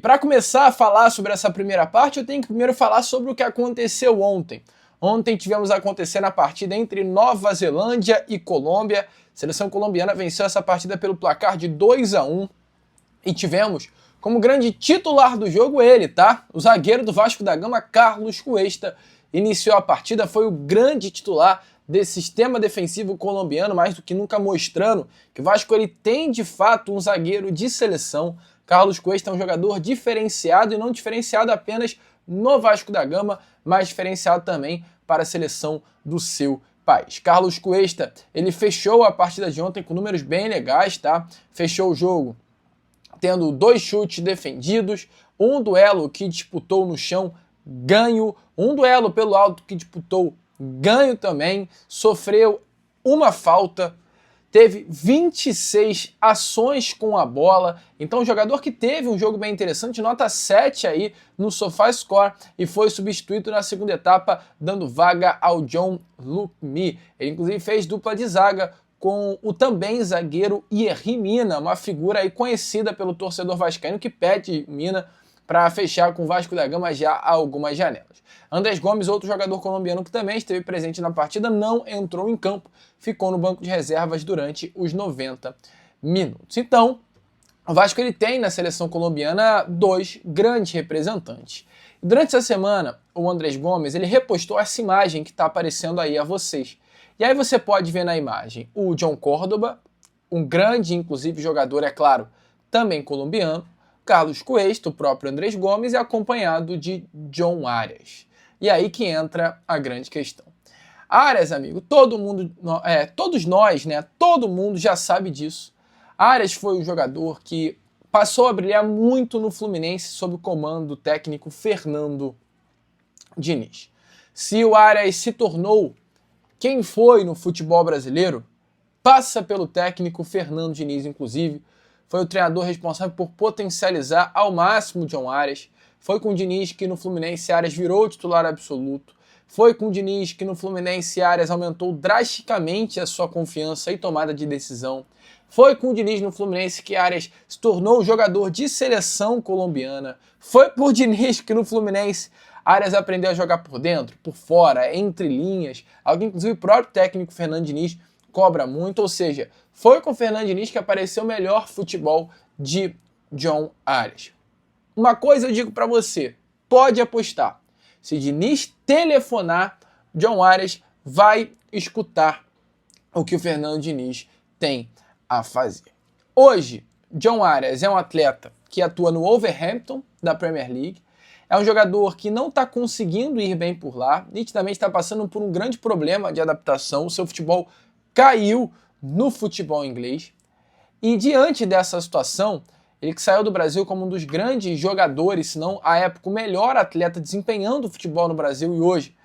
E para começar a falar sobre essa primeira parte, eu tenho que primeiro falar sobre o que aconteceu ontem. Ontem tivemos acontecendo a partida entre Nova Zelândia e Colômbia. A seleção colombiana venceu essa partida pelo placar de 2-1. E tivemos como grande titular do jogo ele, tá? O zagueiro do Vasco da Gama, Carlos Cuesta, iniciou a partida, foi o grande titular desse sistema defensivo colombiano, mais do que nunca mostrando que o Vasco ele tem de fato um zagueiro de seleção. Carlos Cuesta é um jogador diferenciado e não diferenciado apenas no Vasco da Gama, mas diferenciado também para a seleção do seu país. Carlos Cuesta, ele fechou a partida de ontem com números bem legais, tá? Fechou o jogo tendo 2 chutes defendidos, um duelo que disputou no chão, ganho, um duelo pelo alto que disputou, ganho também, sofreu uma falta, teve 26 ações com a bola, então um jogador que teve um jogo bem interessante, nota 7 aí no SofaScore e foi substituído na segunda etapa, dando vaga ao John Lukmi. Ele inclusive fez dupla de zaga com o também zagueiro Yerry Mina, uma figura aí conhecida pelo torcedor vascaíno que pede Mina para fechar com o Vasco da Gama já há algumas janelas. Andrés Gomes, outro jogador colombiano que também esteve presente na partida, não entrou em campo, ficou no banco de reservas durante os 90 minutos. Então, o Vasco ele tem na seleção colombiana 2 grandes representantes. Durante essa semana, o Andrés Gomes ele repostou essa imagem que está aparecendo aí a vocês. E aí você pode ver na imagem o John Córdoba, um grande, inclusive, jogador, é claro, também colombiano, Carlos Cuesta, o próprio Andrés Gomes, e acompanhado de John Arias. E aí que entra a grande questão. Arias, amigo, todo mundo já sabe disso. Arias foi um jogador que passou a brilhar muito no Fluminense sob o comando do técnico Fernando Diniz. Se o Arias se tornou quem foi no futebol brasileiro, passa pelo técnico Fernando Diniz, inclusive. Foi o treinador responsável por potencializar ao máximo o John Arias. Foi com o Diniz que no Fluminense Arias virou titular absoluto. Foi com o Diniz que no Fluminense Arias aumentou drasticamente a sua confiança e tomada de decisão. Foi com o Diniz no Fluminense que Arias se tornou jogador de seleção colombiana. Foi por Diniz que no Fluminense Arias aprendeu a jogar por dentro, por fora, entre linhas, algo que inclusive o próprio técnico Fernando Diniz cobra muito, ou seja, foi com o Fernando Diniz que apareceu o melhor futebol de John Arias. Uma coisa eu digo para você, pode apostar, se Diniz telefonar, John Arias vai escutar o que o Fernando Diniz tem a fazer. Hoje, John Arias é um atleta que atua no Wolverhampton da Premier League. É um jogador que não está conseguindo ir bem por lá, nitidamente está passando por um grande problema de adaptação, o seu futebol caiu no futebol inglês. E diante dessa situação, ele que saiu do Brasil como um dos grandes jogadores, se não à época o melhor atleta desempenhando o futebol no Brasil e hoje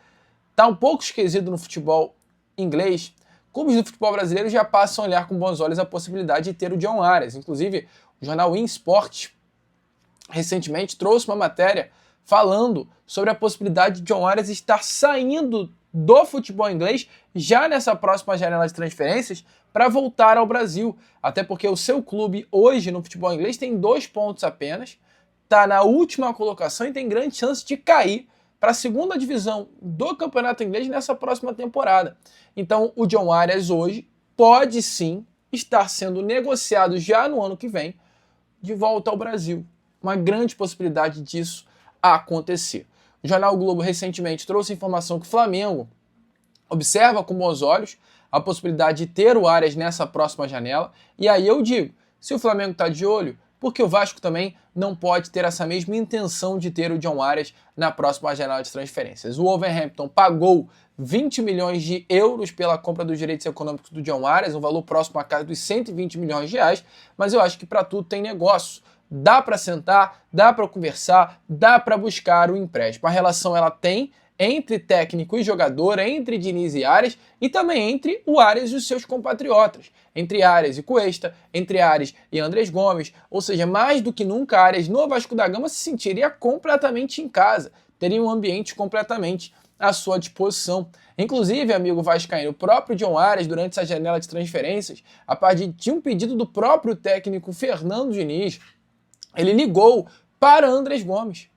está um pouco esquecido no futebol inglês, clubes do futebol brasileiro já passam a olhar com bons olhos a possibilidade de ter o John Arias. Inclusive, o jornal Win Sport recentemente trouxe uma matéria falando sobre a possibilidade de John Arias estar saindo do futebol inglês já nessa próxima janela de transferências para voltar ao Brasil. Até porque o seu clube hoje no futebol inglês tem 2 pontos apenas, está na última colocação e tem grande chance de cair para a segunda divisão do campeonato inglês nessa próxima temporada. Então o John Arias hoje pode sim estar sendo negociado já no ano que vem de volta ao Brasil. Uma grande possibilidade disso acontecer. O jornal Globo recentemente trouxe a informação que o Flamengo observa com bons olhos a possibilidade de ter o Arias nessa próxima janela. E aí eu digo, se o Flamengo está de olho, por que o Vasco também não pode ter essa mesma intenção de ter o John Arias na próxima janela de transferências? O Wolverhampton pagou 20 milhões de euros pela compra dos direitos econômicos do John Arias, um valor próximo à casa dos 120 milhões de reais, mas eu acho que para tudo tem negócio. Dá para sentar, dá para conversar, dá para buscar o empréstimo. A relação ela tem entre técnico e jogador, entre Diniz e Arias, e também entre o Arias e os seus compatriotas, entre Arias e Cuesta, entre Arias e Andrés Gomes, ou seja, mais do que nunca Arias no Vasco da Gama se sentiria completamente em casa, teria um ambiente completamente à sua disposição. Inclusive, amigo vascaíno, o próprio John Arias, durante essa janela de transferências, a partir de um pedido do próprio técnico Fernando Diniz, ele ligou para Andrés Gomes.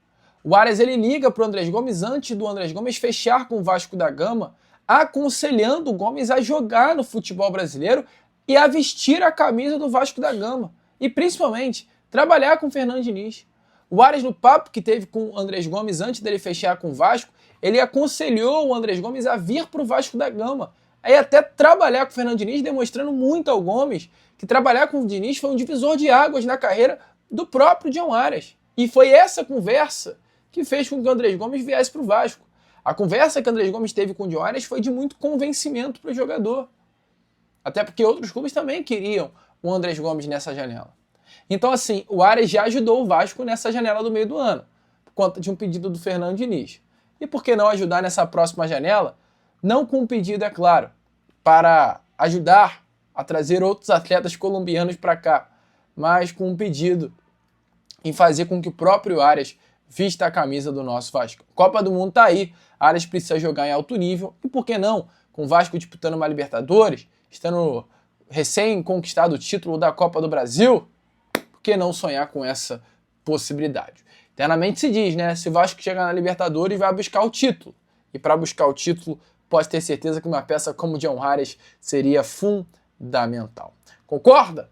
O Arias ele liga para o Andrés Gomes antes do Andrés Gomes fechar com o Vasco da Gama, aconselhando o Gomes a jogar no futebol brasileiro e a vestir a camisa do Vasco da Gama. E principalmente, trabalhar com o Fernando Diniz. O Arias, no papo que teve com o Andrés Gomes antes dele fechar com o Vasco, ele aconselhou o Andrés Gomes a vir para o Vasco da Gama. Aí até trabalhar com o Fernando Diniz, demonstrando muito ao Gomes que trabalhar com o Diniz foi um divisor de águas na carreira do próprio John Arias. E foi essa conversa que fez com que o Andrés Gomes viesse para o Vasco. A conversa que o Andrés Gomes teve com o John Arias foi de muito convencimento para o jogador. Até porque outros clubes também queriam o Andrés Gomes nessa janela. Então, assim, o Arias já ajudou o Vasco nessa janela do meio do ano, por conta de um pedido do Fernando Diniz. E por que não ajudar nessa próxima janela? Não com um pedido, é claro, para ajudar a trazer outros atletas colombianos para cá, mas com um pedido em fazer com que o próprio Arias vista a camisa do nosso Vasco. Copa do Mundo tá aí, Arias precisa jogar em alto nível, e por que não, com o Vasco disputando uma Libertadores, estando recém-conquistado o título da Copa do Brasil, por que não sonhar com essa possibilidade? Eternamente se diz, né, se o Vasco chegar na Libertadores vai buscar o título, e para buscar o título pode ter certeza que uma peça como o John Arias seria fundamental. Concorda?